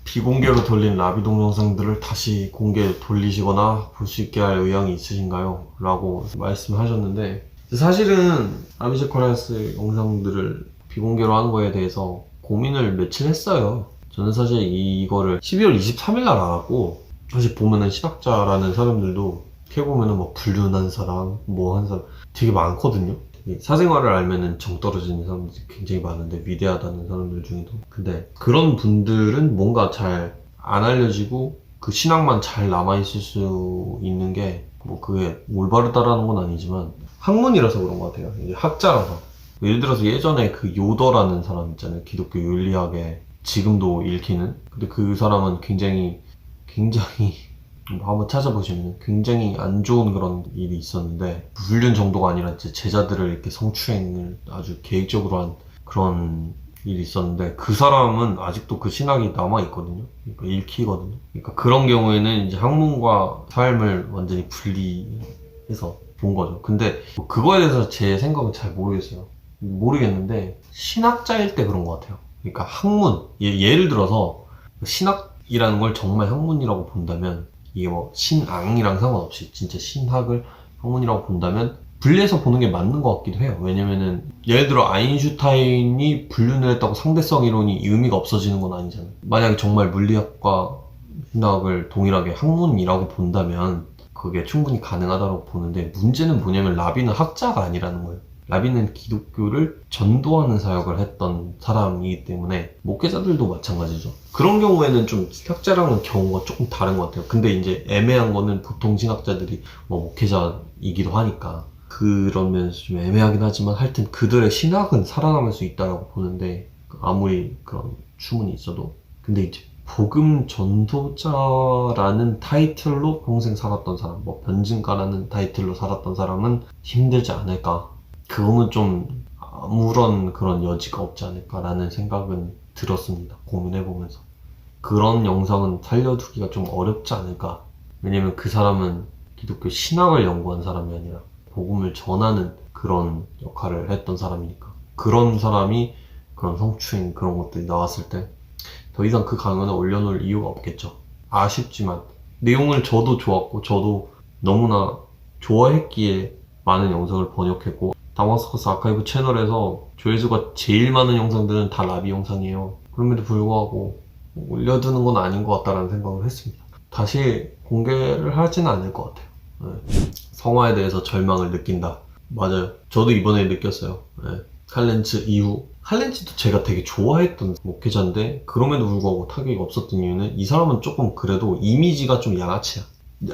비공개로 돌린 라비 동영상들을 다시 공개 돌리시거나 볼 수 있게 할 의향이 있으신가요? 라고 말씀하셨는데, 사실은 라비제코라스 영상들을 비공개로 한 거에 대해서 고민을 며칠 했어요. 저는 사실 이거를 12월 23일 날 알았고, 사실 보면은 신학자라는 사람들도 어떻게 보면은 뭐 불륜한 사람, 뭐 한 사람 되게 많거든요. 사생활을 알면은 정 떨어지는 사람들이 굉장히 많은데, 위대하다는 사람들 중에도. 근데 그런 분들은 뭔가 잘 안 알려지고 그 신앙만 잘 남아있을 수 있는 게, 뭐 그게 올바르다라는 건 아니지만 학문이라서 그런 것 같아요. 이게 학자라서. 예를 들어서 예전에 그 요더라는 사람 있잖아요. 기독교 윤리학에 지금도 읽히는. 근데 그 사람은 굉장히 뭐 한번 찾아보시면 굉장히 안 좋은 그런 일이 있었는데, 불륜 정도가 아니라 이제 제자들을 이렇게 성추행을 아주 계획적으로 한 그런 일이 있었는데, 그 사람은 아직도 그 신학이 남아있거든요. 그러니까 읽히거든요. 그러니까 그런 경우에는 이제 학문과 삶을 완전히 분리해서 본 거죠. 근데 그거에 대해서 제 생각은 잘 모르겠는데, 신학자일 때 그런 것 같아요. 그러니까 학문, 예를 들어서 신학이라는 걸 정말 학문이라고 본다면, 이게 뭐 신앙이랑 상관없이 진짜 신학을 학문이라고 본다면 분리해서 보는 게 맞는 것 같기도 해요. 왜냐면은 예를 들어 아인슈타인이 불륜을 했다고 상대성 이론이 의미가 없어지는 건 아니잖아요. 만약에 정말 물리학과 신학을 동일하게 학문이라고 본다면 그게 충분히 가능하다고 보는데, 문제는 뭐냐면 라비는 학자가 아니라는 거예요. 라비는 기독교를 전도하는 사역을 했던 사람이기 때문에, 목회자들도 마찬가지죠. 그런 경우에는 좀 신학자랑은 경우가 조금 다른 것 같아요. 근데 이제 애매한 거는 보통 신학자들이 뭐 목회자이기도 하니까 그런 면에서 좀 애매하긴 하지만, 하여튼 그들의 신학은 살아남을 수 있다고 보는데, 아무리 그런 추문이 있어도. 근데 이제 복음 전도자라는 타이틀로 평생 살았던 사람, 뭐 변증가라는 타이틀로 살았던 사람은 힘들지 않을까. 그거는 좀 아무런 그런 여지가 없지 않을까라는 생각은 들었습니다. 고민해보면서. 그런 영상은 살려두기가 좀 어렵지 않을까. 왜냐면 그 사람은 기독교 신학을 연구한 사람이 아니라 복음을 전하는 그런 역할을 했던 사람이니까. 그런 사람이 그런 성추행 그런 것들이 나왔을 때 더 이상 그 강연을 올려놓을 이유가 없겠죠. 아쉽지만 내용을 저도 좋았고, 저도 너무나 좋아했기에 많은 영상을 번역했고, 다마스커스 아카이브 채널에서 조회수가 제일 많은 영상들은 다 라비 영상이에요. 그럼에도 불구하고 올려두는 건 아닌 것 같다라는 생각을 했습니다. 다시 공개를 하지는 않을 것 같아요. 네. 성화에 대해서 절망을 느낀다. 맞아요. 저도 이번에 느꼈어요. 네. 칼렌츠 이후. 칼렌츠도 제가 되게 좋아했던 목회자인데, 그럼에도 불구하고 타격이 없었던 이유는, 이 사람은 조금 그래도 이미지가 좀 양아치야.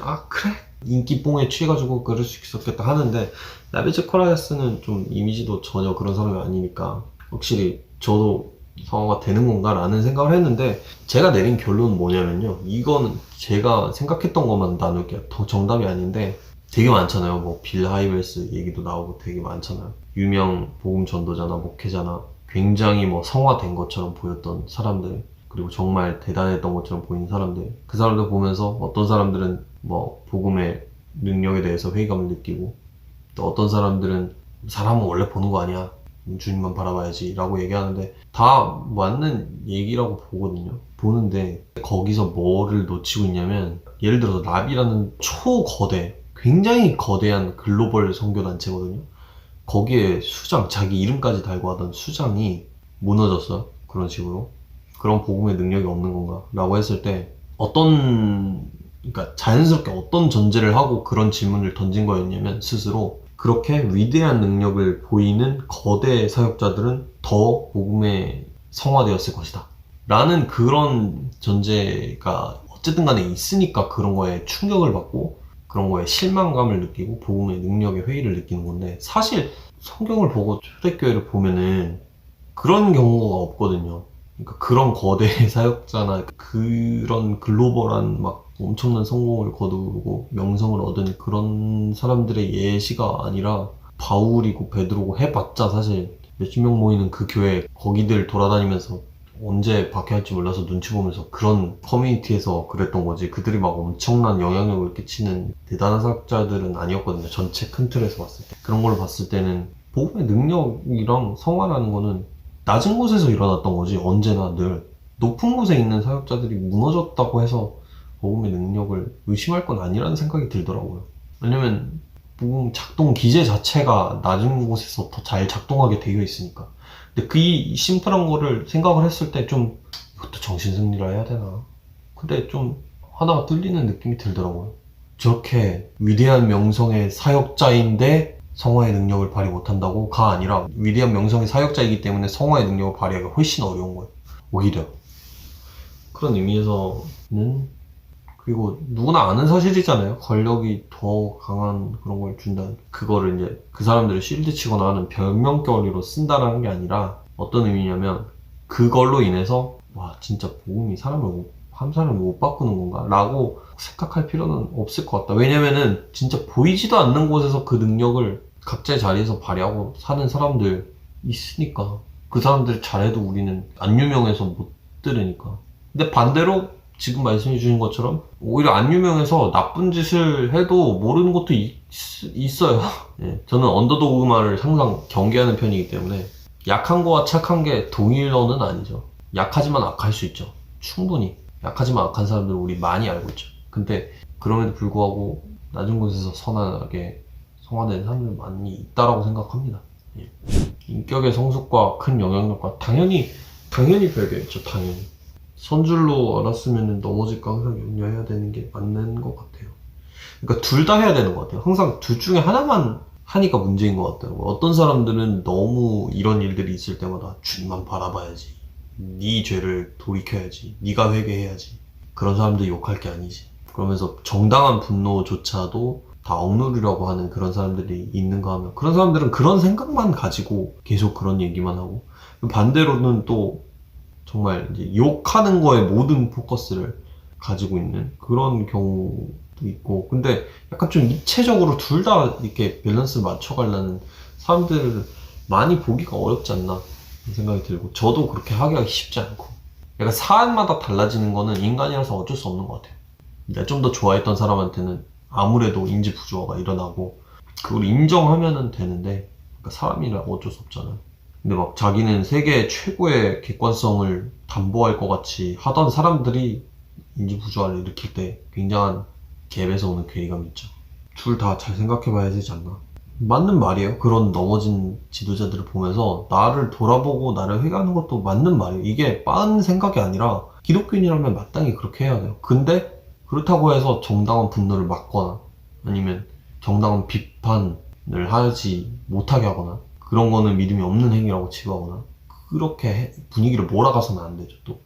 아 그래? 인기뽕에 취해가지고 그럴 수 있었겠다 하는데, 라비제코라스는 좀 이미지도 전혀 그런 사람이 아니니까 확실히 저도 성화가 되는 건가 라는 생각을 했는데, 제가 내린 결론은 뭐냐면요, 이거는 제가 생각했던 것만 나눌게요. 더 정답이 아닌데, 되게 많잖아요. 뭐 빌 하이벨스 얘기도 나오고 되게 많잖아요. 유명 복음 전도자나 목회자나 굉장히 뭐 성화된 것처럼 보였던 사람들, 그리고 정말 대단했던 것처럼 보이는 사람들, 그 사람들 보면서 어떤 사람들은 뭐 복음의 능력에 대해서 회의감을 느끼고, 또 어떤 사람들은 사람은 원래 보는 거 아니야, 주님만 바라봐야지 라고 얘기하는데, 다 맞는 얘기라고 보는데, 거기서 뭐를 놓치고 있냐면, 예를 들어서 라비라는 초거대, 굉장히 거대한 글로벌 선교단체거든요. 거기에 수장, 자기 이름까지 달고 하던 수장이 무너졌어요. 그런 식으로. 그런 복음의 능력이 없는 건가? 라고 했을 때, 그러니까 자연스럽게 어떤 전제를 하고 그런 질문을 던진 거였냐면, 스스로 그렇게 위대한 능력을 보이는 거대 사역자들은 더 복음에 성화되었을 것이다 라는 그런 전제가 어쨌든 간에 있으니까 그런 거에 충격을 받고, 그런 거에 실망감을 느끼고 복음의 능력의 회의를 느끼는 건데, 사실 성경을 보고 초대교회를 보면은 그런 경우가 없거든요. 그러니까 그런 거대 사역자나 그런 글로벌한 막 엄청난 성공을 거두고 명성을 얻은 그런 사람들의 예시가 아니라, 바울이고 베드로고 해봤자 사실 몇십 명 모이는 그 교회, 거기들 돌아다니면서 언제 박해할지 몰라서 눈치 보면서 그런 커뮤니티에서 그랬던 거지, 그들이 막 엄청난 영향력을 끼치는 대단한 사역자들은 아니었거든요. 전체 큰 틀에서 봤을 때. 그런 걸로 봤을 때는 복음의 능력이랑 성화라는 거는 낮은 곳에서 일어났던 거지, 언제나 늘. 높은 곳에 있는 사역자들이 무너졌다고 해서 복음의 능력을 의심할 건 아니라는 생각이 들더라고요. 왜냐면 복음 작동 기제 자체가 낮은 곳에서 더 잘 작동하게 되어 있으니까. 근데 그 심플한 거를 생각을 했을 때 좀 이것도 정신승리라 해야 되나? 근데 좀 하나가 뚫리는 느낌이 들더라고요. 저렇게 위대한 명성의 사역자인데 성화의 능력을 발휘 못한다고가 아니라 위대한 명성의 사역자이기 때문에 성화의 능력을 발휘하기가 훨씬 어려운 거예요. 오히려. 그런 의미에서는 그리고 누구나 아는 사실이잖아요. 권력이 더 강한 그런 걸 준다. 그거를 이제 그 사람들을 실드 치거나 하는 별명거리로 쓴다라는 게 아니라 어떤 의미냐면 그걸로 인해서 와 진짜 복음이 한 사람을 못 바꾸는 건가? 라고 생각할 필요는 없을 것 같다. 왜냐면은 진짜 보이지도 않는 곳에서 그 능력을 각자의 자리에서 발휘하고 사는 사람들 있으니까 그 사람들 잘해도 우리는 안 유명해서 못 들으니까. 근데 반대로 지금 말씀해 주신 것처럼 오히려 안 유명해서 나쁜 짓을 해도 모르는 것도 있어요. 예, 저는 언더도그만을 항상 경계하는 편이기 때문에 약한 거와 착한 게 동일어는 아니죠. 약하지만 악할 수 있죠. 충분히. 약하지만 악한 사람들은 우리 많이 알고 있죠. 근데 그럼에도 불구하고 낮은 곳에서 선하게 성화된 사람들 많이 있다라고 생각합니다. 예. 인격의 성숙과 큰 영향력과 당연히 별개겠죠. 당연히. 선줄로 알았으면 넘어질까 항상 염려해야 되는 게 맞는 것 같아요. 그러니까 둘 다 해야 되는 것 같아요. 항상 둘 중에 하나만 하니까 문제인 것 같더라고요. 어떤 사람들은 너무 이런 일들이 있을 때마다 주님만 바라봐야지. 네 죄를 돌이켜야지. 네가 회개해야지. 그런 사람들 욕할 게 아니지. 그러면서 정당한 분노조차도 다 억누르려고 하는 그런 사람들이 있는가 하면 그런 사람들은 그런 생각만 가지고 계속 그런 얘기만 하고 반대로는 또 정말 이제 욕하는 거에 모든 포커스를 가지고 있는 그런 경우도 있고 근데 약간 좀 입체적으로 둘 다 이렇게 밸런스를 맞춰가려는 사람들을 많이 보기가 어렵지 않나 생각이 들고 저도 그렇게 하기가 쉽지 않고 약간 사안마다 달라지는 거는 인간이라서 어쩔 수 없는 것 같아요. 내가 좀 더 좋아했던 사람한테는 아무래도 인지 부조화가 일어나고 그걸 인정하면은 되는데 그러니까 사람이라 어쩔 수 없잖아요. 근데 막 자기는 세계 최고의 객관성을 담보할 것 같이 하던 사람들이 인지 부조화를 일으킬 때 굉장한 갭에서 오는 괴리감이 있죠. 둘 다 잘 생각해 봐야 되지 않나. 맞는 말이에요. 그런 넘어진 지도자들을 보면서 나를 돌아보고 나를 회개하는 것도 맞는 말이에요. 이게 빠른 생각이 아니라 기독교인이라면 마땅히 그렇게 해야 돼요. 근데 그렇다고 해서 정당한 분노를 막거나 아니면 정당한 비판을 하지 못하게 하거나 그런 거는 믿음이 없는 행위라고 치부하거나 그렇게 분위기를 몰아가서는 안 되죠. 또